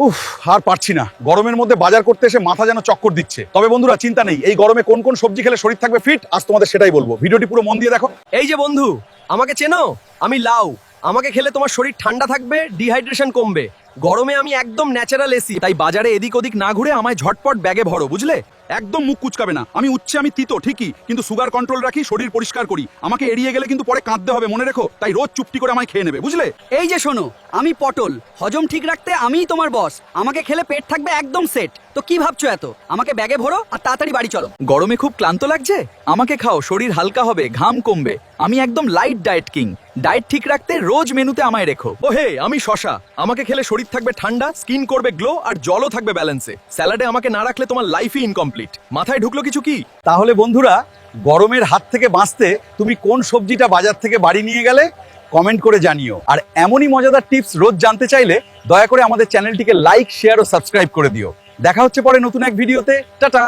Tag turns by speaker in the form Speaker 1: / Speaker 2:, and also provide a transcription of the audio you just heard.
Speaker 1: উফ, আর পারছি না, গরমের মধ্যে বাজার করতে এসে মাথা যেন চক্কর দিচ্ছে। তবে বন্ধুরা চিন্তা নেই, এই গরমে কোন কোন সবজি খেলে শরীর থাকবে ফিট, আজ তোমাদের সেটাই বলবো। ভিডিওটি পুরো মন দিয়ে দেখো।
Speaker 2: এই যে বন্ধু, আমাকে চেনো? আমি লাউ। আমাকে খেলে তোমার শরীর ঠান্ডা থাকবে, ডিহাইড্রেশন কমবে। গরমে আমি একদম ন্যাচারাল এসি, তাই বাজারে এদিক ওদিক না ঘুরে আমায় ঝটপট ব্যাগে ভরো, বুঝলে?
Speaker 1: একদম মুখ কুচকাবে না। আমি উচ্ছে, আমি তিতো ঠিকই, কিন্তু সুগার কন্ট্রোল রাখি, শরীর পরিষ্কার করি। আমাকে এড়িয়ে গেলে কিন্তু পরে কাঁদতে হবে, মনে রেখো। তাই রোজ চুপটি করে আমায় খেয়ে নেবে, বুঝলে?
Speaker 3: এই যে শোনো, আমি পটল, হজম ঠিক রাখতে আমিই তোমার বস। আমাকে খেলে পেট থাকবে একদম সেট। তো কি ভাবছো এত? আমাকে ব্যাগে ভরো আর তাড়াতাড়ি বাড়ি চলো।
Speaker 2: গরমে খুব ক্লান্ত লাগছে? আমাকে খাও, শরীর হালকা হবে, ঘাম কমবে। আমি একদম লাইট ডায়েট কিং। ডায়েট ঠিক রাখতে রোজ মেনুতে আমায় রেখো। ও হে, আমি শশা। আমাকে খেলে শরীর থাকবে ঠান্ডা, স্কিন করবে গ্লো, আর জলও থাকবে ব্যালেন্সে। স্যালাডে আমাকে না রাখলে তোমার লাইফই ইনকমপ্লিট। মাথায় ঢুকলো কিছু কি?
Speaker 1: তাহলে বন্ধুরা, গরমের হাত থেকে বাঁচতে তুমি কোন সবজিটা বাজার থেকে বাড়ি নিয়ে গেলে কমেন্ট করে জানিও। আর এমনই মজাদার টিপস রোজ জানতে চাইলে দয়া করে আমাদের চ্যানেলটিকে লাইক, শেয়ার ও সাবস্ক্রাইব করে দিও। দেখা হচ্ছে পরে নতুন এক ভিডিওতে। টাটা।